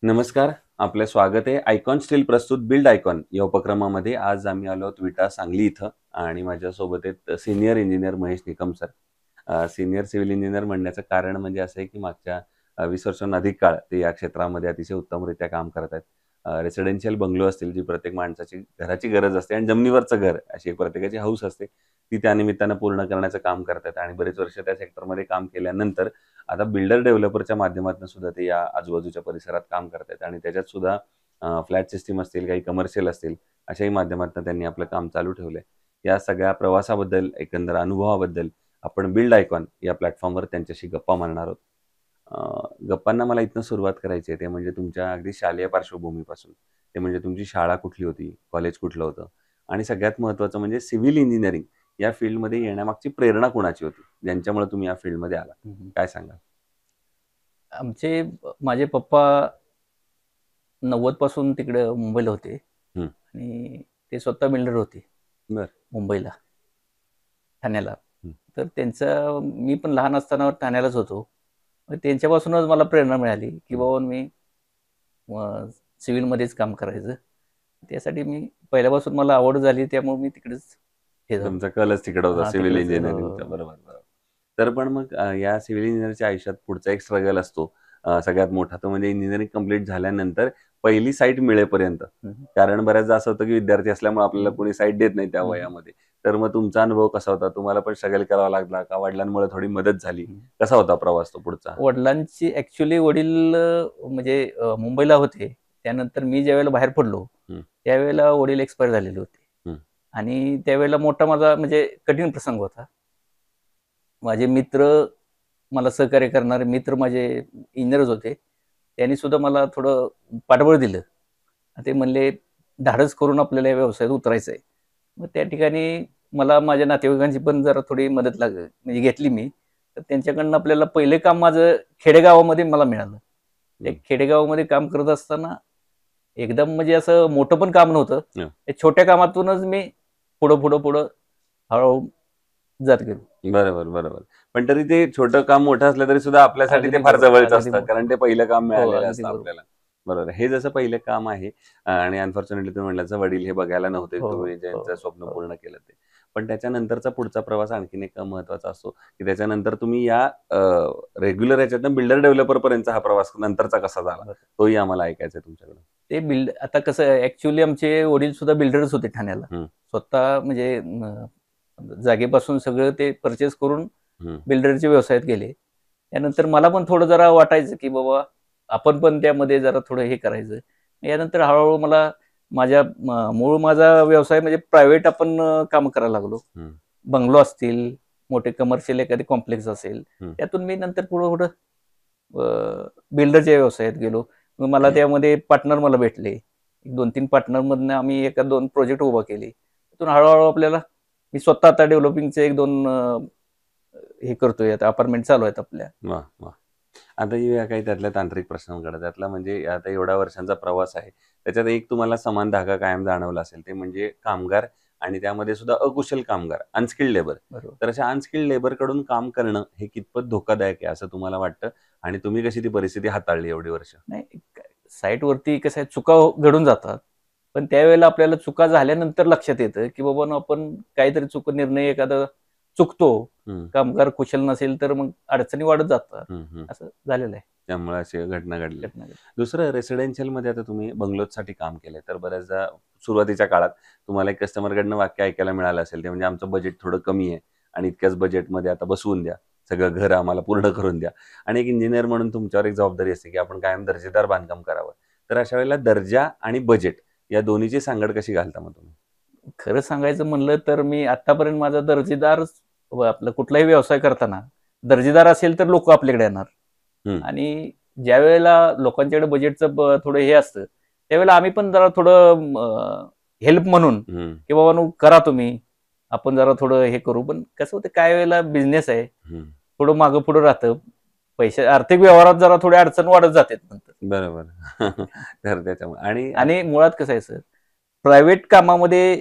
नमस्कार. आपले स्वागत आहे. आयकॉन स्टील प्रस्तुत बिल्ड आयकॉन या उपक्रमामध्ये आज आम्ही आलो आहोत विटा, सांगली इथं आणि माझ्यासोबत आहेत senior engineer Mahesh Nikam sir. Senior civil engineer म्हणण्याचं कारण म्हणजे असं आहे, की मागच्या 20 वर्षांहून अधिक काळ ते या क्षेत्रामध्ये अतिशय उत्तमरित्या काम करत आहेत. रेसिडेन्शियल बंगलो असतील, जी प्रत्येक माणसाची घराची गरज असते आणि जमिनीवरचं घर अशी एक प्रत्येकाची हौस असते, ती त्यानिमित्तानं पूर्ण करण्याचं काम करतात आणि बरेच वर्ष त्या सेक्टरमध्ये काम केल्यानंतर आता बिल्डर डेव्हलपरच्या माध्यमातून सुद्धा ते या आजूबाजूच्या परिसरात काम करतायत आणि त्याच्यात सुद्धा फ्लॅट सिस्टीम असतील, काही कमर्शियल असतील, अशाही माध्यमातून त्यांनी आपलं काम चालू ठेवलंय. या सगळ्या प्रवासाबद्दल, एकंदर अनुभवाबद्दल आपण बिल्ड आयकॉन या प्लॅटफॉर्मवर त्यांच्याशी गप्पा मारणार आहोत. गप्पांना मला इथनं सुरुवात करायची आहे, ते म्हणजे तुमच्या अगदी शालेय पार्श्वभूमीपासून. ते म्हणजे तुमची शाळा कुठली होती, कॉलेज कुठलं होतं आणि सगळ्यात महत्त्वाचं म्हणजे सिव्हिल इंजिनिअरिंग या फील्डमध्ये येण्यामागची प्रेरणा कुणाची होती, ज्यांच्यामुळे तुम्ही या फील्डमध्ये आलात? काय सांगाल? माझे पप्पा 90 पासून तिकडे मुंबईला होते हं. आणि ते स्वतः बिल्डर होते बरं. मुंबईला, ठाण्याला. हं. तर मी पण लहान असताना ठाण्यालाच होतो. मग त्यांच्यापासूनच मला प्रेरणा मिळाली, की बाबा मी सिव्हिलमध्येच काम करायचं. त्यासाठी मी पहिल्यापासून मला आवड झाली, त्यामुळे मी तिकडेच हे झालो. तुमचा कलच तिकडे होता हां, सिव्हिल तिकडेच इंजिनिअरिंगचा. बरोबर, बरोबर. तर पण मग या सिव्हिल इंजिनिअरच्या आयुष्यात पुढचा एक स्ट्रगल असतो. सगळ्यात मोठा तो म्हणजे इंजिनिअरिंग कंप्लीट झाल्यानंतर पहिली साईट मिळेपर्यंत. कारण बऱ्याचदा असं होतं, की विद्यार्थी असल्यामुळे आपल्याला कोणी साईट देत नाही त्या वयामध्ये. तर मग तुमचा अनुभव कसा होता? तुम्हाला पण स्ट्रगल करावा लागला का? वडिलांमुळे थोडी मदत झाली? कसा होता प्रवास तो पुढचा? वडिलांची ॲक्च्युअली वडील म्हणजे मुंबईला होते. त्यानंतर मी ज्यावेळेला बाहेर पडलो, हं. त्यावेळेला वडील एक्सपायर झालेले होते. हं. आणि त्यावेळेला मोठा माझा म्हणजे कठीण प्रसंग होता. माझे मित्र, मला सहकार्य करणारे मित्र माझे इंजिनिअरच होते. त्यांनी सुद्धा मला थोडं पाठबळ दिलं. ते म्हणले, "धाडस करून आपल्याला या व्यवसायात उतरायचं आहे." मग त्या ठिकाणी मला माझ्या नातेवाईकांची पण जरा थोडी मदत म्हणजे घेतली मी. तर त्यांच्याकडनं आपल्याला पहिले काम माझं खेडेगावामध्ये मला मिळालं. त्या हं. खेडेगावामध्ये काम करत असताना एकदम म्हणजे असं मोठं पण काम नव्हतं. हं. त्या छोट्या कामातूनच मी पुढं हळू जात गेलो. बरोबर, बरोबर. पण तरी ते छोटं काम मोठं असलं तरी सुद्धा आपल्यासाठी ते अगदी फार बरोबर, जवळचं अगदी असतं. कारण ते पहिलं काम हो, मिळालेलं अगदी असतं बरोबर. आपल्याला. बरोबर. हे जसं पहिलं काम आहे आणि अनफॉर्च्युनेटली तुम्ही म्हटलात वडील हे बघायला नव्हते. हो, तुम्ही ज्यांचं हो, स्वप्न हो. पूर्ण केलं ते. पण त्याच्यानंतरचा पुढचा प्रवास आणखीन एक महत्त्वाचा असतो, की त्याच्यानंतर तुम्ही या रेग्युलर ह्याच्यातनं बिल्डर डेव्हलपरपर्यंतचा हा प्रवास नंतरचा कसा झाला? बरं. तोही आम्हाला ऐकायचा आहे तुमच्याकडून. आता कसं आहे, ॲक्च्युअली आमचे वडील सुद्धा बिल्डरच होते ठाण्याला. हं. स्वतः म्हणजे जागेपासून सगळं ते पर्चेस करून हं. बिल्डरच्या व्यवसायात गेले. त्यानंतर मला पण थोडं जरा वाटायचं, की बाबा आपण पण त्यामध्ये जरा थोडं हे करायचं. यानंतर हळू मला मूळ माझा व्यवसाय म्हणजे प्रायव्हेट आपण कामं करायला लागलो. हं. बंगलो असतील, मोठे कमर्शियल एखादे कॉम्प्लेक्स असेल, हं. त्यातून मी नंतर पुढं-पुढं बिल्डरच्या व्यवसायात गेलो. मग मला त्यामध्ये पार्टनर भेटले. 2-3 पार्टनरमधनं आम्ही 1-2 प्रोजेक्ट उभा केले. तिथून हळू आपल्याला मी स्वतः आता डेव्हलपिंगचे 1-2 हे करतोय, आता अपार्टमेंट चालू आहेत आपल्या. वाह! वाह! आता येऊया काही त्यातल्या तांत्रिक प्रश्नांकडे. त्यातला म्हणजे आता एवढ्या वर्षांचा प्रवास आहे. त्याच्यात एक तुम्हाला समान धागा कायम जाणवला असेल, ते म्हणजे कामगार आणि त्यामध्ये सुद्धा अकुशल कामगार, अनस्किल्ड लेबर. बरोबर. तर अशा अनस्किल्ड लेबरकडून काम करणं हे कितपत धोकादायक आहे असं तुम्हाला वाटतं? आणि तुम्ही कशी ती परिस्थिती हाताळली एवढी वर्ष? नाही, साईटवरती कसं आहे, चुका घडून जातात. पण त्यावेळेला आपल्याला चुका झाल्यानंतर लक्षात येतं, की बाबांनो आपण काहीतरी निर्णय एखादा चुकतो. हं. कामगार कुशल नसेल तर मग अडचणी वाढत जातात. हं. हं. असं झालेलं आहे. त्यामुळे अशी घटना घडली. घटना घडली. दुसरं रेसिडेन्शियलमध्ये आता तुम्ही बंगलोजसाठी काम केलंय, तर बऱ्याचदा सुरुवातीच्या काळात तुम्हाला एक कस्टमरकडनं वाक्य ऐकायला मिळालं असेल, ते म्हणजे आमचं बजेट थोडं कमी आहे आणि इतक्याच बजेटमध्ये आता बसवून द्या. सगळं घर आम्हाला पूर्ण करून द्या. आणि एक इंजिनिअर म्हणून तुमच्यावर एक जबाबदारी असते, की आपण कायम दर्जेदार बांधकाम करावं. तर अशा वेळेला दर्जा आणि बजेट या दोन्हीची सांगड कशी घालता मग तुम्ही? खरं सांगायचं म्हणलं तर मी आत्तापर्यंत माझा आपला कुठलाही व्यवसाय करताना दर्जेदार असेल तर लोकं आपल्याकडे येणार. हं. आणि ज्यावेळेला लोकांच्याकडे बजेटचं थोडं हे असतं, त्यावेळेला आम्ही पण जरा थोडं हेल्प म्हणून, हं. की बाबांनो करा तुम्ही. आपण जरा थोडं हे करू. पण कसं होतं, काही वेळेला बिझनेस आहे. हं. थोडं मागं-पुढं राहतं. आर्थिक व्यवहारात जरा थोडी अडचण वाढत जाते नंतर. बरोबर. तर त्याच्यामुळे आणि आणि मुळात कसं आहे सर, प्रायव्हेट कामामध्ये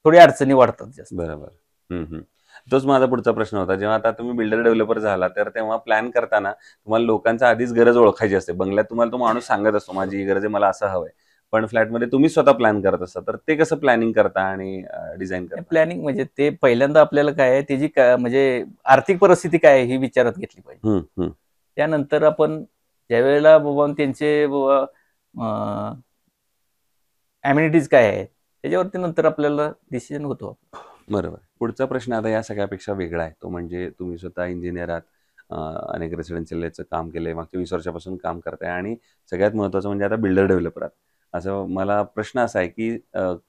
थोडी अडचणी वाढतात जास्त. बरोबर. हं. हं. तोच माझा पुढचा प्रश्न होता. जेव्हा आता तुम्ही बिल्डर डेव्हलपर झाला, तर तेव्हा प्लॅन करताना तुम्हाला लोकांचा आधीच गरज ओळखायची असते. बंगल्यात तुम्हाला तो माणूस सांगत असतो, माझी ही गरज आहे, मला असं हवंय. पण फ्लॅटमध्ये तुम्ही स्वतः प्लॅन करत असता. तर ते कसं प्लॅनिंग करता आणि डिझाइन करता? प्लॅनिंग म्हणजे ते पहिल्यांदा आपल्याला काय आहे त्याची म्हणजे आर्थिक परिस्थिती काय आहे ही विचारात घेतली पाहिजे. हं, हं. त्यानंतर आपण ज्यावेळेला बाबा त्यांचे बाबा अम्युनिटीज काय आहेत त्याच्यावरती नंतर आपल्याला डिसिजन होतो. बरोबर. पुढचा प्रश्न आता या सगळ्यापेक्षा वेगळा आहे. तो म्हणजे तुम्ही स्वतः इंजिनिअर आहात. अनेक रेसिडेन्शियल याचं काम केलंय. मागच्या 20 वर्षापासून काम करताय आणि सगळ्यात महत्त्वाचं म्हणजे आता बिल्डर डेव्हलपर आहात. असं मला प्रश्न असा आहे, की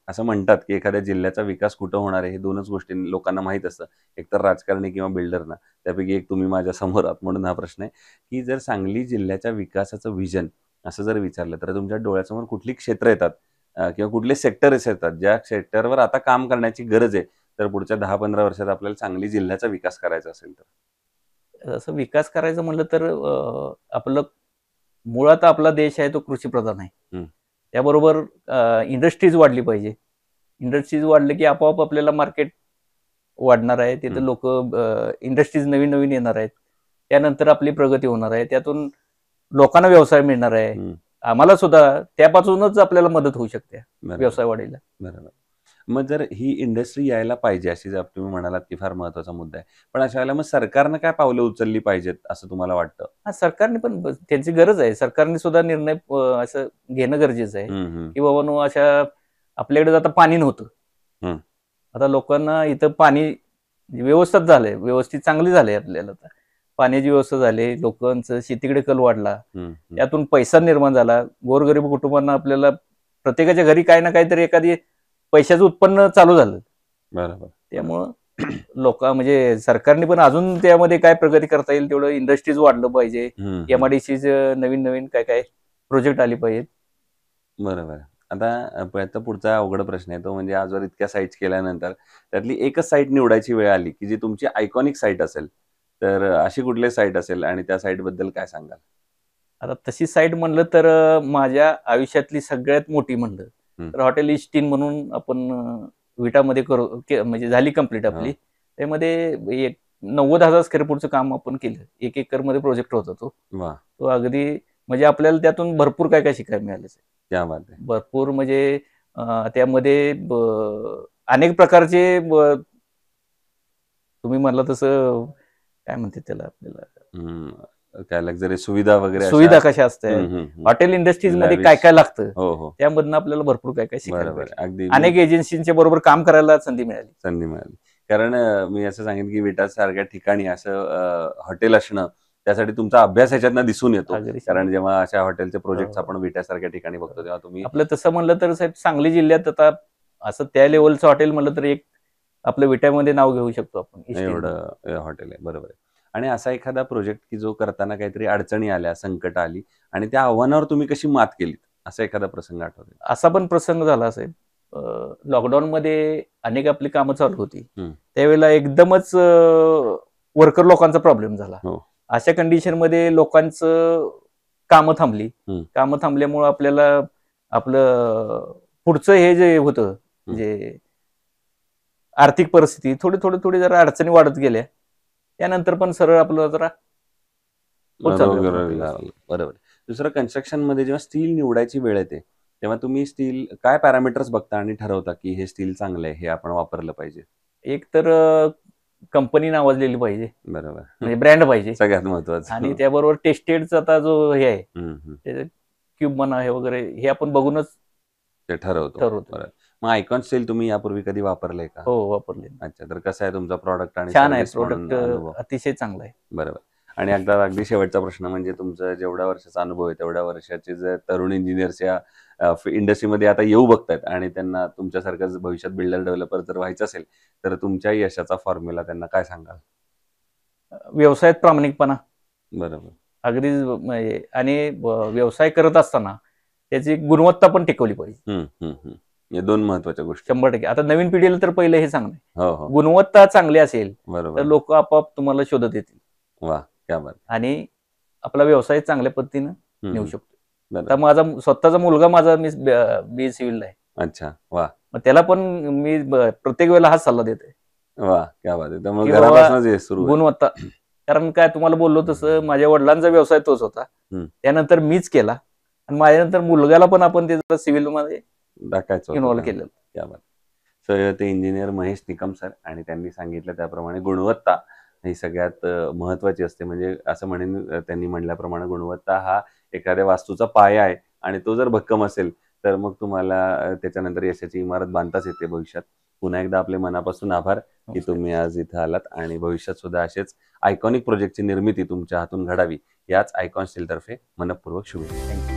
असं म्हणतात, की एखाद्या जिल्ह्याचा विकास कुठं होणार आहे, हे 2च गोष्टी लोकांना माहीत असतं. एकतर राजकारणी किंवा बिल्डरना. त्यापैकी एक तुम्ही माझ्या समोर आहात म्हणून हा प्रश्न आहे, की जर सांगली जिल्ह्याच्या विकासाचं व्हिजन असं जर विचारलं, तर तुमच्या डोळ्यासमोर कुठली क्षेत्र येतात किंवा कुठले सेक्टर्स येतात, ज्या सेक्टरवर आता काम करण्याची गरज आहे, तर पुढच्या 10-15 वर्षात आपल्याला सांगली जिल्ह्याचा विकास करायचा असेल तर? असं विकास करायचं म्हणलं तर आपलं मुळात आपला देश आहे तो कृषीप्रधान आहे. हं. त्याबरोबर इंडस्ट्रीज वाढली पाहिजे. इंडस्ट्रीज वाढले की आपोआप आपल्याला मार्केट वाढणार आहे. तिथं हं. लोकं इंडस्ट्रीज नवीन-नवीन येणार आहेत. त्यानंतर आपली प्रगती होणार आहे. त्यातून लोकांना व्यवसाय मिळणार आहे. हं. आम्हाला सुद्धा त्यापासूनच आपल्याला मदत होऊ शकते बरोबर, व्यवसाय वाढीला. बरोबर. मग जर ही इंडस्ट्री यायला पाहिजे, अशी जर तुम्ही म्हणालात, की फार महत्त्वाचा मुद्दा आहे. पण अशा वेळेला मग सरकारनं काय पावलं उचलली पाहिजेत असं तुम्हाला वाटतं? हां, सरकारने पण त्यांची गरज आहे. सरकारने सुद्धा निर्णय असं घेणं गरजेचं आहे, हं, हं. की बाबांनो अशा आपल्याकडे आता पाणी नव्हतं. हं. आता लोकांना इथं पाणी व्यवस्थित झालंय, व्यवस्थित चांगली झाली आपल्याला आता. पाण्याची व्यवस्था झाली, लोकांचं शेतीकडे कल वाढला. हं, हं. त्यातून पैसा निर्माण झाला. गोरगरीब कुटुंबांना आपल्याला प्रत्येकाच्या घरी काही ना काहीतरी एखादी पैशाचं उत्पन्न चालू झालं. बरोबर. त्यामुळं म्हणजे सरकारने पण अजून त्यामध्ये काय प्रगती करता येईल तेवढं इंडस्ट्रीज वाढलं पाहिजे. हं, हं. एम-आय-डी-सीज नवीन-नवीन काय-काय प्रोजेक्ट आले पाहिजेत. बरोबर. आता आता पुढचा अवघड प्रश्न आहे. तो म्हणजे आजवर इतक्या साइट्स केल्यानंतर त्यातली एकच साइट निवडायची वेळ आली, की जी तुमची आयकॉनिक साइट असेल. तर अशी कुठली साइट असेल आणि त्या साइटबद्दल काय सांगाल? आता तशी साईट म्हणलं तर माझ्या आयुष्यातली सगळ्यात मोठी म्हणलं हं. तर हॉटेल इस्टिन म्हणून आपण विटामध्ये म्हणजे झाली कंप्लीट आपली. हां. त्यामध्ये एक 90,000 स्क्वेअर फूटचं काम आपण केलं. 1 एकरमध्ये प्रोजेक्ट होता तो. वाह! तो अगदी म्हणजे आपल्याला त्यातून भरपूर काय-काय शिकायला मिळालं. क्या बात है! भरपूर म्हणजे त्यामध्ये अनेक प्रकारचे तुम्ही म्हणला तसं काय म्हणतात त्याला आपल्याला काय लक्झरी सुविधा वगैरे अशा? सुविधा कशा असतात. हं, हं, हं. हॉटेल इंडस्ट्रीजमध्ये Lavish. काय-काय लागतं. हो, हो. त्यामधनं आपल्याला भरपूर काय-काय शिकायला बरोबर. भेटलं. अगदी अनेक एजन्सींच्या बरोबर काम करायला संधी मिळाली. संधी मिळाली. कारण मी असं सांगेन, की विटासारख्या ठिकाणी असं हॉटेल असणं, त्यासाठी तुमचा अभ्यास ह्याच्यातनं दिसून येतो. अगदी कारण जेव्हा अशा हॉटेलचे प्रोजेक्ट्स हो. आपण विट्यासारख्या ठिकाणी बघतो, तेव्हा तुम्ही आपलं तसं म्हणलं तर साहेब सांगली जिल्ह्यात आता असं त्या लेव्हलचं हॉटेल म्हणलं तर एक आपलं विट्यामध्ये नाव घेऊ शकतो आपण. इस्टिन. एवढं हॉटेल आहे. बरोबर आहे. आणि असा एखादा प्रोजेक्ट, की जो करताना काहीतरी अडचणी आल्या, संकट आली आणि त्या आव्हानावर तुम्ही कशी मात केलीत? असा एखादा प्रसंग आठवतोय? असा पण प्रसंग झाला साहेब. लॉकडाऊनमध्ये अनेक आपली कामं चालू होती. हं. त्यावेळेला एकदमच वर्कर लोकांचा प्रॉब्लेम झाला. हो. अशा कंडिशनमध्ये लोकांचं कामं थांबली. हं. कामं थांबल्यामुळं आपल्याला आपलं पुढचं हे जे होतं म्हणजे आर्थिक परिस्थिती थोडी जरा अडचणी वाढत गेल्या. त्यानंतर पण सरळ आपलं जरा होत चालू आहे आपलं व्यवस्थित. बरोबर. दुसरं कन्स्ट्रक्शनमध्ये जेव्हा स्टील निवडायची वेळ येते, तेव्हा तुम्ही स्टील काय पॅरामीटर्स बघता आणि ठरवता, की हे स्टील चांगलं आहे, हे आपण वापरलं पाहिजे? एक तर कंपनी नावाजलेली पाहिजे. बरोबर. म्हणजे ब्रँड पाहिजे सगळ्यात महत्त्वाचं. आणि त्याबरोबर टेस्टेडचा आता जो हे आहे हं, हं. क्यूब म्हणा हे वगैरे हे आपण बघूनच ते ठरवतो. ठरवतो. बरोबर. मग आयकॉन स्टील तुम्ही यापूर्वी कधी वापरलंय का? हो, वापरले. अच्छा. तर कसं आहे तुमचा प्रॉडक्ट आणि छान आहे सर्व्हिस म्हणून प्रोडक्ट अनुभव? अतिशय चांगला आहे. बरोबर. आणि अगदी शेवटचा प्रश्न म्हणजे तुमचं जेवढ्या वर्षाचा अनुभव आहे, तेवढ्या वर्षाचे जे तरुण इंजिनिअर्स या इंडस्ट्रीमध्ये आता येऊ बघतायत आणि त्यांना तुमच्यासारखंच भविष्यात बिल्डर डेव्हलपर जर व्हायचं असेल, तर तुमच्या यशाचा फॉर्म्युला त्यांना काय सांगाल? व्यवसायात प्रामाणिकपणा बरोबर. अगदीच म्हणजे आणि व्यवसाय करत असताना त्याची गुणवत्ता पण टिकवली पाहिजे. हं, हं, हं. या 2 महत्त्वाच्या गोष्टी. 100%. आता नवीन पिढीला तर पहिलं हे सांगणं आहे. हो, हो. गुणवत्ता चांगली असेल तर बरोबर. लोक आपोआप तुम्हाला शोधत येतील वाह! क्या बात! आणि आपला व्यवसाय चांगल्या पद्धतीनं हं, नेऊ हं. शकतो. बरोबर. आता माझा स्वतःचा मुलगा माझा बी सिव्हिलला आहे. अच्छा. वाह! मग त्याला पण मी प्रत्येक वेळेला हाच सल्ला देतोय. वा, क्या बात आहे. त्यामुळे की बाबा घरापासूनच हे सुरू आहे. गुणवत्ता. कारण काय तुम्हाला बोललो तसं माझ्या वडिलांचा व्यवसाय तोच होता. हम्म. त्यानंतर मीच केला आणि माझ्यानंतर मुलग्याला पण आपण त्याचा सिव्हिलमध्ये टाकायचं होतं इन्व्हॉल्व त्यांना. केलेलं. क्या बात. सर ते इंजिनियर महेश निकम सर, आणि त्यांनी सांगितलं त्याप्रमाणे गुणवत्ता ही सगळ्यात महत्वाची असते. म्हणजे असं म्हणेन, त्यांनी म्हणल्याप्रमाणे गुणवत्ता हा एखाद्या वास्तूचा पाया आहे, आणि तो जर भक्कम असेल तर मग तुम्हाला त्याच्यानंतर यशाची इमारत बांधताच येते भविष्यात. पुन्हा एकदा आपले मनापासून आभार की नमस्कार. तुम्ही आज इथं आलात, आणि भविष्यात सुद्धा असेच आयकॉनिक प्रोजेक्टची निर्मिती तुमच्या हातून घडावी, याच आयकॉन स्टील तर्फे मनपूर्वक शुभेच्छा. थँक्यू.